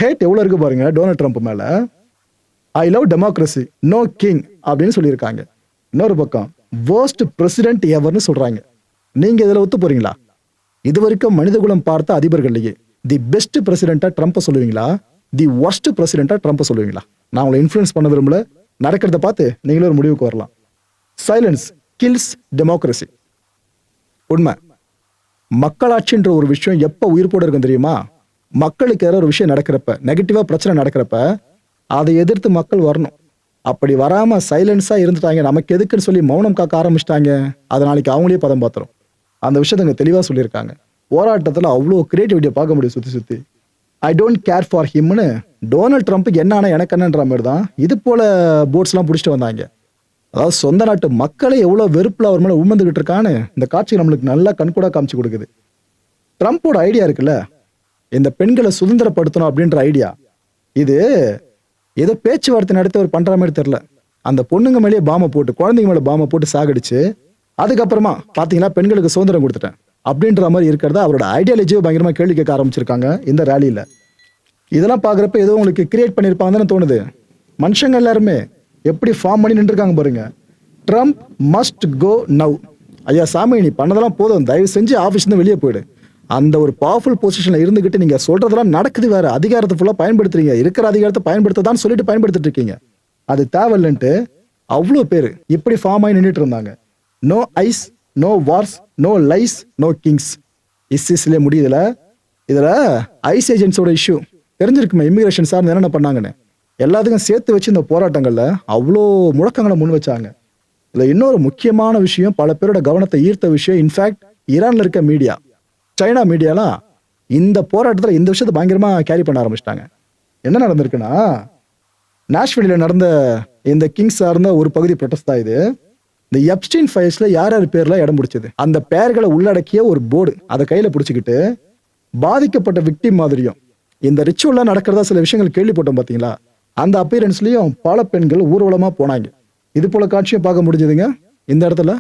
Had எவ்வளவு இருக்கு பாருங்க டொனால்ட் ட்ரம்ப் மேல. I love democracy, no king அப்படின்னு சொல்லியிருக்காங்க. இன்னொரு பக்கம் worst பிரசிடென்ட் எவர்னு சொல்றாங்க. நீங்க இதுல ஒத்து போறீங்களா? இது வரைக்கும் மனிதகுலம் பார்த்த அதிபர்கள்லயே தி பெஸ்ட் பிரசிடென்டா ட்ரம்ப் சொல்லுவீங்களா, தி worst பிரசிடென்டா ட்ரம்ப் சொல்லுவீங்களா? நான் உங்களை இன்ஃப்ளூயன்ஸ் பண்ண விரும்பல, நடக்கிறத பார்த்து நீங்களும் ஒரு முடிவுக்கு வரலாம். Silence kills democracy. உண்மை. மக்களாட்சின்ற ஒரு விஷயம் எப்ப உயிர்ப்போட இருக்கும் தெரியுமா? மக்களுக்கு ஏதாவது ஒரு விஷயம் நடக்கிறப்ப, நெகட்டிவா பிரச்சனை நடக்கிறப்ப அதை எதிர்த்து மக்கள் வரணும். அப்படி வராம சைலன்ஸா இருந்துட்டாங்க, நமக்கு எதுக்குன்னு சொல்லி மௌனம் காக்க ஆரம்பிச்சிட்டாங்க, அது நாளைக்கு அவங்களே பதம் பார்த்துரும். அந்த விஷயத்த தெளிவா சொல்லியிருக்காங்க. போராட்டத்தில் அவ்வளோ கிரியேட்டிவிட்டியை பார்க்க முடியும் சுத்தி சுத்தி. ஐ டோன்ட் கேர் ஃபார் ஹிம்னு டொனால்ட் ட்ரம்ப்புக்கு என்ன ஆனா எனக்கு என்னன்ற மாதிரி தான் இது போல போர்ட்ஸ்லாம் பிடிச்சிட்டு வந்தாங்க. அதாவது சொந்த நாட்டு மக்களை எவ்வளவு வெறுப்புல அவர் மேல உண்மைந்துகிட்டு இருக்கான்னு இந்த காட்சி நம்மளுக்கு நல்லா கண்கூடா காமிச்சு கொடுக்குது. ட்ரம்ப்போட ஐடியா இருக்குல்ல, இந்த பெண்களை சுதந்திரப்படுத்தணும் அப்படின்ற ஐடியா, இது ஏதோ பேச்சுவார்த்தை நடத்தி அவர் பண்ற மாதிரி தெரியல. அந்த பொண்ணுங்க மேலேயே பாமை போட்டு, குழந்தைங்க மேல பாமை போட்டு சாகடிச்சு, அதுக்கப்புறமா பாத்தீங்கன்னா பெண்களுக்கு சுதந்திரம் கொடுத்துட்டேன் அப்படின்ற மாதிரி இருக்கிறதா அவரோட ஐடியாலஜியை பயங்கரமா கேள்வி கேட்க ஆரம்பிச்சிருக்காங்க இந்த ரேலியில. இதெல்லாம் பாக்குறப்ப ஏதோ உங்களுக்கு கிரியேட் பண்ணிருப்பாங்கன்னு தோணுது. மனுஷங்க எல்லாருமே எப்படி ஃபார்ம் பண்ணி நின்றுருக்காங்க பாருங்க. Trump must go now. ஐயா சாமி, நீ பண்ணதெல்லாம் போதும், தயவு செஞ்சு ஆஃபீஸ் இருந்து வெளியே போயிடு. அந்த ஒரு பவர்ஃபுல் பொசிஷன்ல இருந்துகிட்டு நீங்க சொல்றதெல்லாம் நடக்குது வேற, அதிகாரத்தை ஃபுல்லா பயன்படுத்துறீங்க, இருக்கிற அதிகாரத்தை பயன்படுத்ததான் சொல்லிட்டு பயன்படுத்திட்டு இருக்கீங்க, அது தேவையில்லைன்ட்டு அவ்வளோ பேர் இப்படி ஃபார்ம் ஆகி நின்றுட்டு இருந்தாங்க. No ICE, no wars, no lies, no kings. இஸ்இஸ்ல முடியுதுல. இதுல ஐஸ் ஏஜென்ட்ஸோட இஷ்யூ தெரிஞ்சிருக்குமே, இமிகிரேஷன் சார்ந்து என்னென்ன பண்ணாங்கன்னு எல்லாத்துக்கும் சேர்த்து வச்சு இந்த போராட்டங்கள்ல அவ்வளோ முழக்கங்களை முன் வச்சாங்க. இதுல இன்னொரு முக்கியமான விஷயம், பல பேரோட கவனத்தை ஈர்த்த விஷயம், இன்ஃபேக்ட் ஈரான்ல இருக்க மீடியா, சைனா மீடியாலாம் இந்த போராட்டத்தில் இந்த விஷயத்தை பயங்கரமா கேரி பண்ண ஆரம்பிச்சிட்டாங்க. என்ன நடந்திருக்குன்னா, நாஷ்வில்லில் நடந்த இந்த கிங்ஸ் சார்ந்த ஒரு பகுதி ப்ரொடெஸ்ட் தான் இது. இந்த எப்ஸ்டீன் ஃபைல்ஸ்ல யார் யார் பேர்ல இடம் பிடிச்சது, அந்த பெயர்களை உள்ளடக்கிய ஒரு போர்டு அதை கையில பிடிச்சிக்கிட்டு பாதிக்கப்பட்ட விக்டிம் மாதிரியும் இந்த ரிச்சுவல்லாம் நடக்கிறதா சில விஷயங்கள் கேள்விப்பட்டோம் பாத்தீங்களா, அந்த அப்பியரன்ஸ்லயும் பல பெண்கள் ஊர்வலமா போனாங்க. இது போல காட்சியை பார்க்க முடிஞ்சதுங்க இந்த இடத்துல.